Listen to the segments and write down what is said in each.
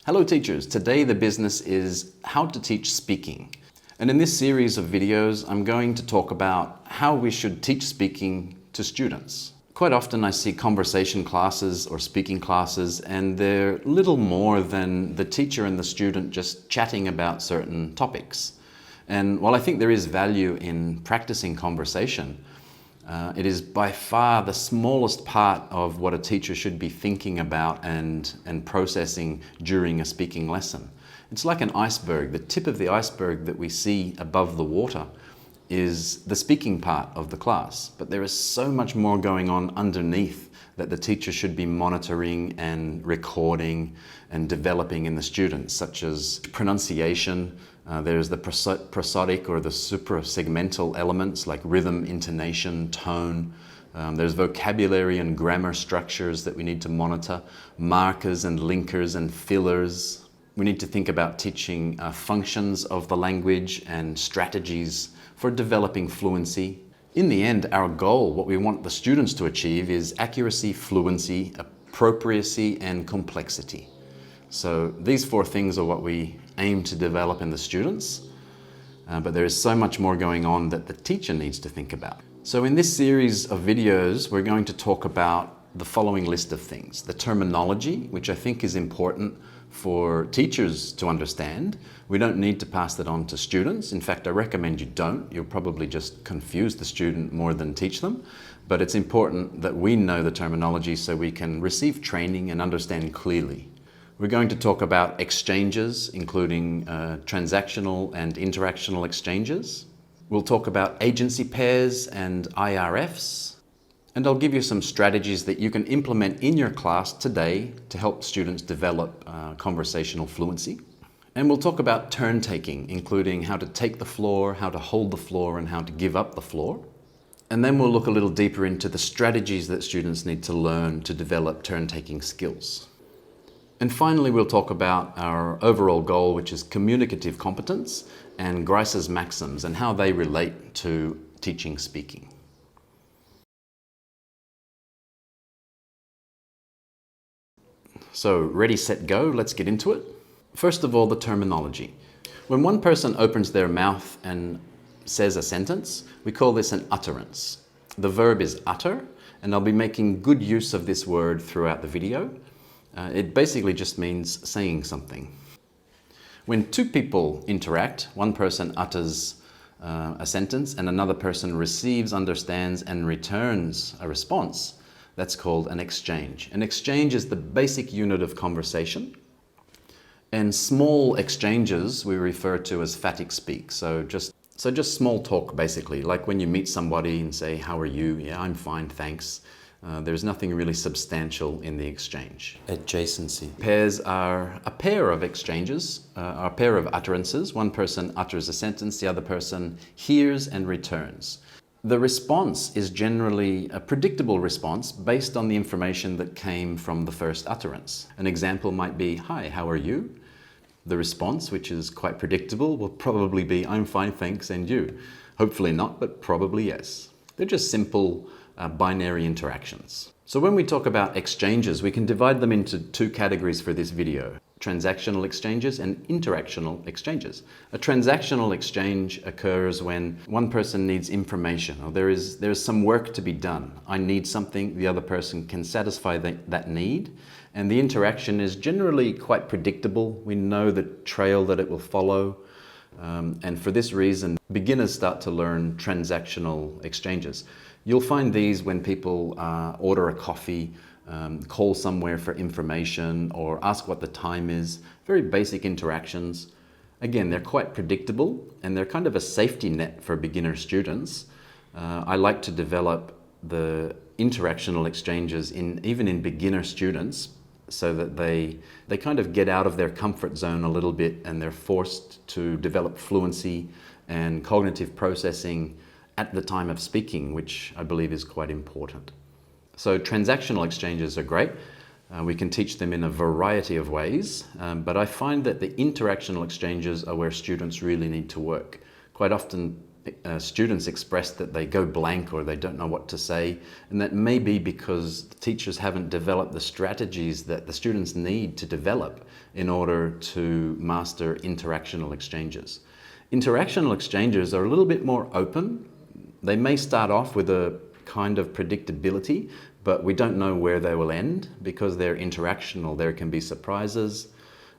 Hello teachers, today the business is how to teach speaking. And in this series of videos, I'm going to talk about how we should teach speaking to students. Quite often I see conversation classes or speaking classes and they're little more than the teacher and the student just chatting about certain topics. And while I think there is value in practicing conversation, it is by far the smallest part of what a teacher should be thinking about and processing during a speaking lesson. It's like an iceberg. The tip of the iceberg that we see above the water is the speaking part of the class. But there is so much more going on underneath that the teacher should be monitoring and recording and developing in the students, such as pronunciation. There's the prosodic or the suprasegmental elements like rhythm, intonation, tone. There's vocabulary and grammar structures that we need to monitor, markers and linkers and fillers. We need to think about teaching functions of the language and strategies for developing fluency. In the end, our goal, what we want the students to achieve, is accuracy, fluency, appropriacy, and complexity. So these four things are what we aim to develop in the students, but there is so much more going on that the teacher needs to think about. So in this series of videos, we're going to talk about the following list of things. The terminology, which I think is important for teachers to understand. We don't need to pass that on to students. In fact, I recommend you don't. You'll probably just confuse the student more than teach them. But it's important that we know the terminology so we can receive training and understand clearly. We're going to talk about exchanges, including transactional and interactional exchanges. We'll talk about agency pairs and IRFs. And I'll give you some strategies that you can implement in your class today to help students develop conversational fluency. And we'll talk about turn taking, including how to take the floor, how to hold the floor, and how to give up the floor. And then we'll look a little deeper into the strategies that students need to learn to develop turn-taking skills. And finally, we'll talk about our overall goal, which is communicative competence, and Grice's maxims and how they relate to teaching speaking. So ready, set, go, let's get into it. First of all, the terminology. When one person opens their mouth and says a sentence, we call this an utterance. The verb is utter, and I'll be making good use of this word throughout the video. It basically just means saying something. When two people interact, one person utters a sentence and another person receives, understands, and returns a response. That's called an exchange. An exchange is the basic unit of conversation. And small exchanges we refer to as phatic speak. So just small talk, basically, like when you meet somebody and say, "How are you?" "Yeah, I'm fine, thanks." There's nothing really substantial in the exchange. Adjacency. Pairs are a pair of exchanges, a pair of utterances. One person utters a sentence, the other person hears and returns. The response is generally a predictable response based on the information that came from the first utterance. An example might be, "Hi, how are you?" The response, which is quite predictable, will probably be, "I'm fine, thanks, and you?" Hopefully not, but probably yes. They're just simple binary interactions. So when we talk about exchanges, we can divide them into two categories for this video: transactional exchanges and interactional exchanges. A transactional exchange occurs when one person needs information, or there is some work to be done. I need something, the other person can satisfy that need, and the interaction is generally quite predictable. We know the trail that it will follow, and for this reason, beginners start to learn transactional exchanges. You'll find these when people order a coffee, call somewhere for information, or ask what the time is. Very basic interactions. Again, they're quite predictable, and they're kind of a safety net for beginner students. I like to develop the interactional exchanges even in beginner students, so that they kind of get out of their comfort zone a little bit, and they're forced to develop fluency and cognitive processing at the time of speaking, which I believe is quite important. So transactional exchanges are great. We can teach them in a variety of ways, but I find that the interactional exchanges are where students really need to work. Quite often students express that they go blank or they don't know what to say, and that may be because the teachers haven't developed the strategies that the students need to develop in order to master interactional exchanges. Interactional exchanges are a little bit more open. They may start off with a kind of predictability, but we don't know where they will end because they're interactional. There can be surprises,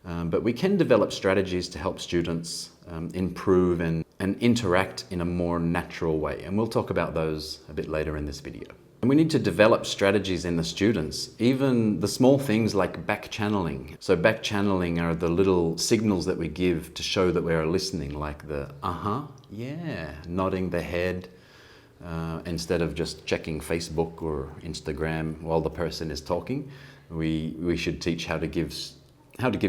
but we can develop strategies to help students improve and interact in a more natural way. And we'll talk about those a bit later in this video. And we need to develop strategies in the students, even the small things like back channeling. So back channeling are the little signals that we give to show that we are listening, like the yeah, nodding the head, instead of just checking Facebook or Instagram while the person is talking. We should teach how to give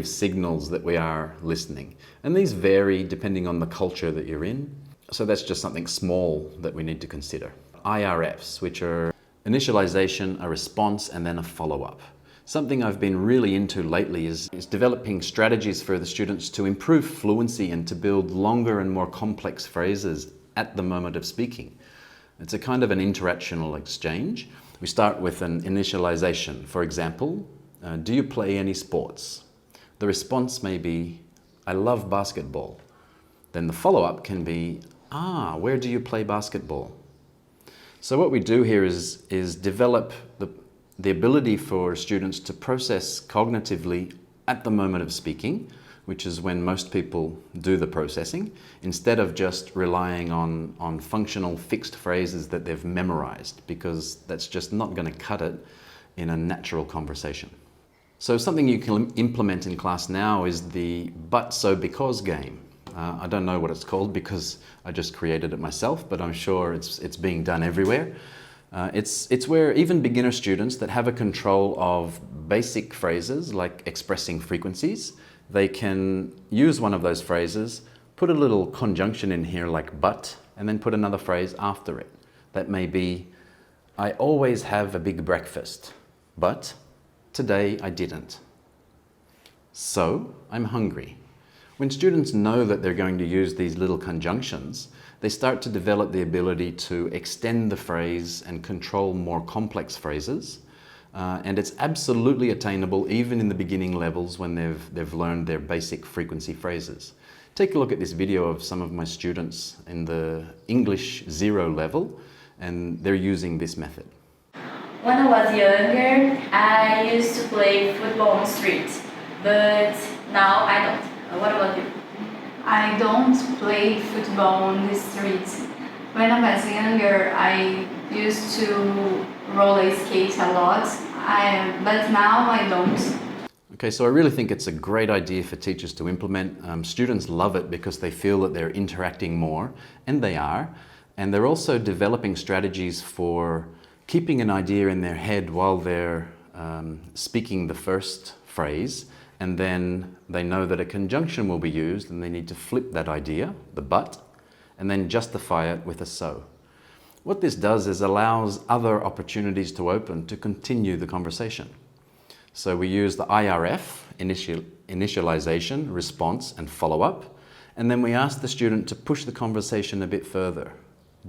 signals that we are listening. And these vary depending on the culture that you're in. So that's just something small that we need to consider. IRFs, which are initialization, a response, and then a follow-up. Something I've been really into lately is developing strategies for the students to improve fluency and to build longer and more complex phrases at the moment of speaking. It's a kind of an interactional exchange. We start with an initialization. For example, do you play any sports? The response may be, I love basketball. Then the follow-up can be, where do you play basketball? So what we do here is develop the ability for students to process cognitively at the moment of speaking, which is when most people do the processing, instead of just relying on functional fixed phrases that they've memorized, because that's just not going to cut it in a natural conversation. So something you can implement in class now is the but so because game. I don't know what it's called because I just created it myself, but I'm sure it's being done everywhere. It's where even beginner students that have a control of basic phrases like expressing frequencies, they can use one of those phrases, put a little conjunction in here like but, and then put another phrase after it. That may be, I always have a big breakfast, but today I didn't. So I'm hungry. When students know that they're going to use these little conjunctions, they start to develop the ability to extend the phrase and control more complex phrases. And it's absolutely attainable even in the beginning levels when they've learned their basic frequency phrases. Take a look at this video of some of my students in the English 0 level, and they're using this method. When I was younger, I used to play football on the street, but now I don't. What about you? I don't play football on the streets. When I was younger, I used to roller skate a lot, but now I don't. Okay, so I really think it's a great idea for teachers to implement. Students love it because they feel that they're interacting more, and they are. And they're also developing strategies for keeping an idea in their head while they're speaking the first phrase, and then they know that a conjunction will be used and they need to flip that idea, the but, and then justify it with a so. What this does is allows other opportunities to open to continue the conversation. So we use the IRF, initialization, response, and follow-up, and then we ask the student to push the conversation a bit further.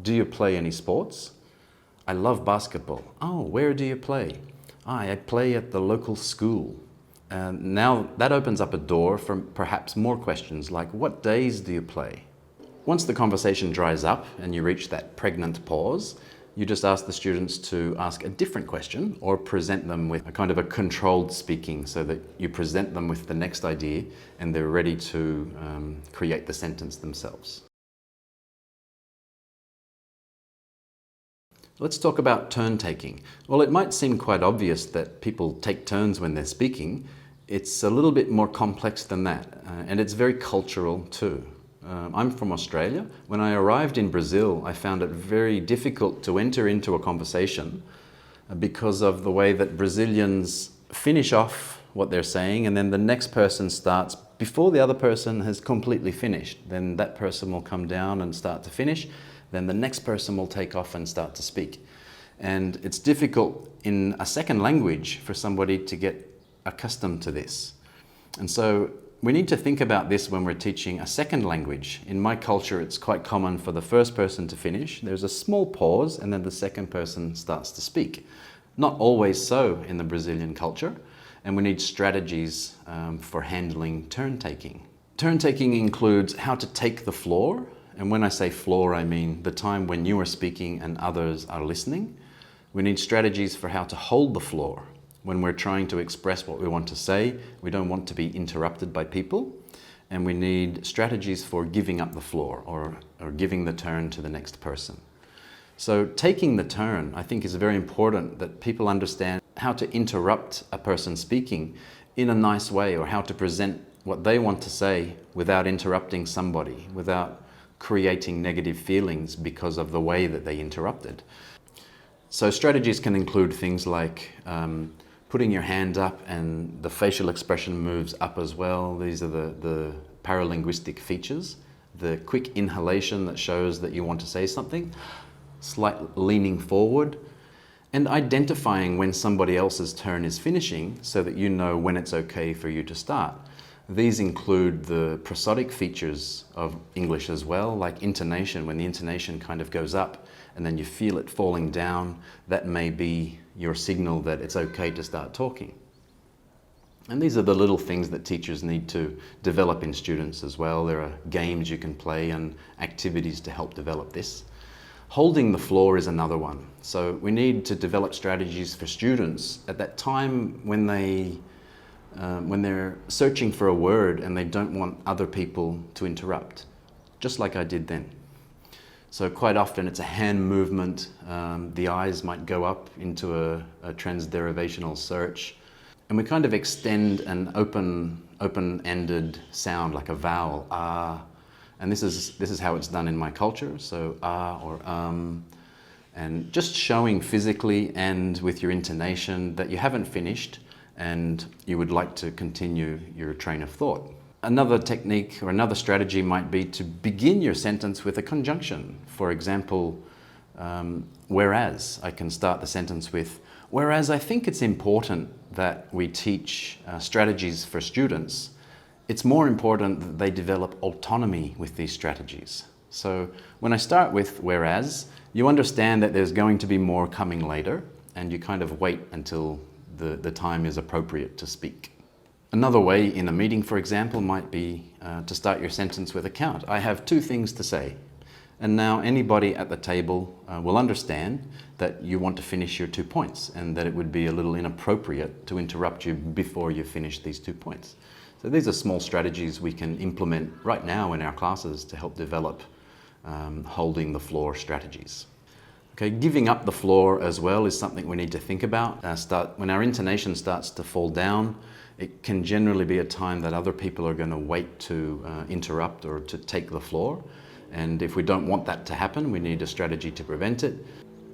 Do you play any sports? I love basketball. Oh, where do you play? I play at the local school. Now that opens up a door for perhaps more questions like, what days do you play? Once the conversation dries up and you reach that pregnant pause, you just ask the students to ask a different question or present them with a kind of a controlled speaking so that you present them with the next idea and they're ready to create the sentence themselves. Let's talk about turn taking. Well, it might seem quite obvious that people take turns when they're speaking. It's a little bit more complex than that, and it's very cultural too. I'm from Australia. When I arrived in Brazil, I found it very difficult to enter into a conversation because of the way that Brazilians finish off what they're saying and then the next person starts before the other person has completely finished. Then that person will come down and start to finish. Then the next person will take off and start to speak. And it's difficult in a second language for somebody to get accustomed to this. And so We need to think about this when we're teaching a second language. In my culture, it's quite common for the first person to finish. There's a small pause and then the second person starts to speak. Not always so in the Brazilian culture, and we need strategies for handling turn-taking. Turn-taking includes how to take the floor, and when I say floor, I mean the time when you are speaking and others are listening. We need strategies for how to hold the floor. When we're trying to express what we want to say, we don't want to be interrupted by people, and we need strategies for giving up the floor or giving the turn to the next person. So taking the turn, I think, is very important, that people understand how to interrupt a person speaking in a nice way, or how to present what they want to say without interrupting somebody, without creating negative feelings because of the way that they interrupted. So strategies can include things like putting your hand up and the facial expression moves up as well. These are the paralinguistic features. The quick inhalation that shows that you want to say something, slight leaning forward, and identifying when somebody else's turn is finishing so that you know when it's okay for you to start. These include the prosodic features of English as well, like intonation. When the intonation kind of goes up and then you feel it falling down, that may be your signal that it's okay to start talking. And these are the little things that teachers need to develop in students as well. There are games you can play and activities to help develop this. Holding the floor is another one. So we need to develop strategies for students at that time when they're searching for a word and they don't want other people to interrupt, just like I did then. So quite often it's a hand movement, the eyes might go up into a transderivational search, and we kind of extend an open-ended sound like a vowel, ah, and this is how it's done in my culture, so ah or and just showing physically and with your intonation that you haven't finished and you would like to continue your train of thought. Another technique or another strategy might be to begin your sentence with a conjunction. For example, whereas. I can start the sentence with, whereas I think it's important that we teach strategies for students, it's more important that they develop autonomy with these strategies. So when I start with whereas, you understand that there's going to be more coming later, and you kind of wait until the time is appropriate to speak. Another way in a meeting, for example, might be to start your sentence with a count. I have 2 things to say. And now anybody at the table will understand that you want to finish your 2 points and that it would be a little inappropriate to interrupt you before you finish these 2 points. So these are small strategies we can implement right now in our classes to help develop holding the floor strategies. Okay, giving up the floor as well is something we need to think about. When our intonation starts to fall down, it can generally be a time that other people are going to wait to interrupt or to take the floor. And if we don't want that to happen, we need a strategy to prevent it.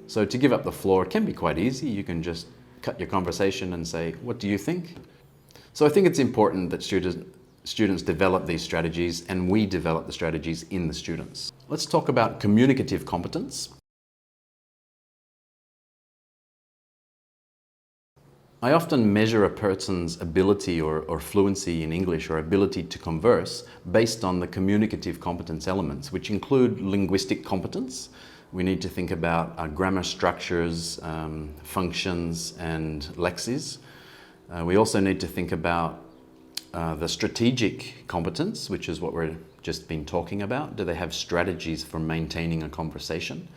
So to give up the floor can be quite easy. You can just cut your conversation and say, what do you think? So I think it's important that students develop these strategies, and we develop the strategies in the students. Let's talk about communicative competence. I often measure a person's ability or fluency in English or ability to converse based on the communicative competence elements, which include linguistic competence. We need to think about grammar structures, functions, and lexes. We also need to think about the strategic competence, which is what we've just been talking about. Do they have strategies for maintaining a conversation,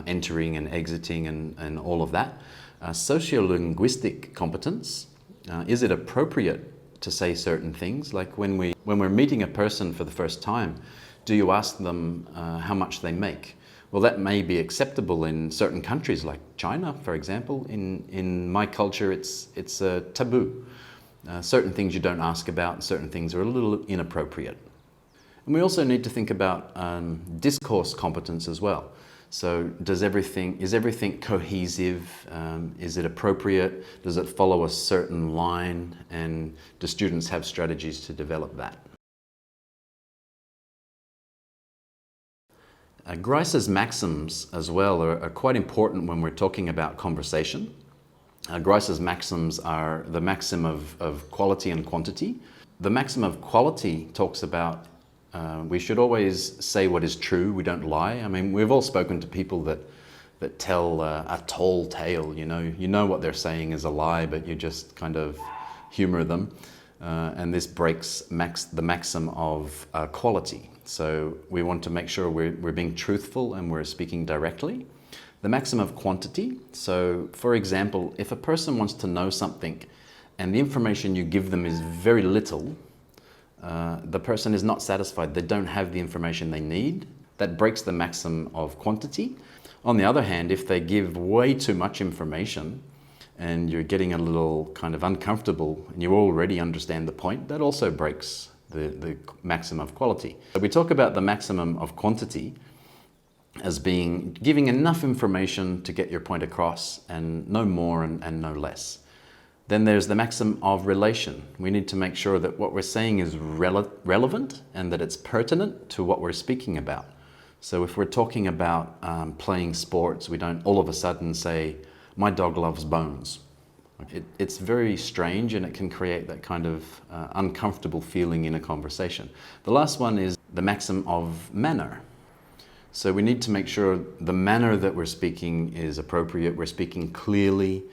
entering and exiting and all of that? Sociolinguistic competence, is it appropriate to say certain things? Like when we're meeting a person for the first time, do you ask them how much they make? Well, that may be acceptable in certain countries like China, for example. In my culture, it's a taboo. Certain things you don't ask about, certain things are a little inappropriate. And we also need to think about discourse competence as well. So is everything cohesive? Is it appropriate? Does it follow a certain line? And do students have strategies to develop that? Grice's maxims as well are quite important when we're talking about conversation. Grice's maxims are the maxim of quality and quantity. The maxim of quality talks about we should always say what is true, we don't lie. I mean, we've all spoken to people that tell a tall tale, you know what they're saying is a lie, but you just kind of humor them. And this breaks the maxim of quality. So we want to make sure we're being truthful and we're speaking directly. The maxim of quantity. So for example, if a person wants to know something and the information you give them is very little, the person is not satisfied. They don't have the information they need. That breaks the maxim of quantity. On the other hand, if they give way too much information and you're getting a little kind of uncomfortable and you already understand the point, that also breaks the maximum of quality. So we talk about the maximum of quantity as being giving enough information to get your point across and no more and no less. Then there's the maximum of relation. We need to make sure that what we're saying is relevant and that it's pertinent to what we're speaking about. So if we're talking about playing sports, we don't all of a sudden say, "My dog loves bones." It's very strange and it can create that kind of uncomfortable feeling in a conversation. The last one is the maxim of manner. So we need to make sure the manner that we're speaking is appropriate, we're speaking clearly,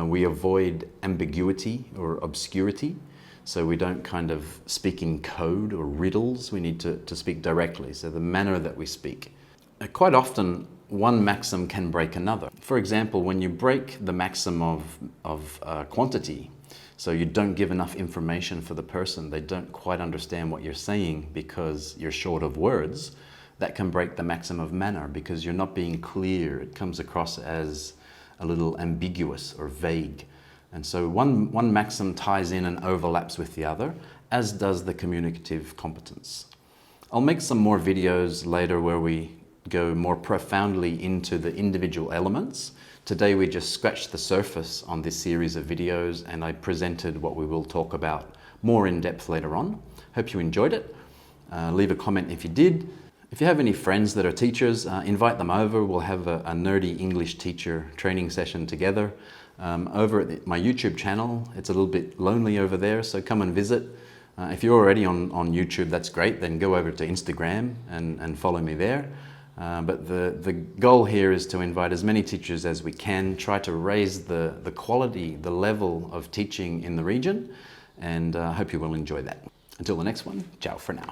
we avoid ambiguity or obscurity. So we don't kind of speak in code or riddles, we need to speak directly. So the manner that we speak. Quite often, one maxim can break another. For example, when you break the maxim of quantity, so you don't give enough information for the person, they don't quite understand what you're saying because you're short of words, that can break the maxim of manner because you're not being clear. It comes across as a little ambiguous or vague. And so one maxim ties in and overlaps with the other, as does the communicative competence. I'll make some more videos later where we go more profoundly into the individual elements. Today we just scratched the surface on this series of videos and I presented what we will talk about more in depth later on. Hope you enjoyed it. Leave a comment if you did. If you have any friends that are teachers, invite them over. We'll have a nerdy English teacher training session together. Over at my YouTube channel, it's a little bit lonely over there, so come and visit. If you're already on YouTube, that's great. Then go over to Instagram and follow me there. But the goal here is to invite as many teachers as we can, try to raise the quality, the level of teaching in the region, and I hope you will enjoy that. Until the next one, ciao for now.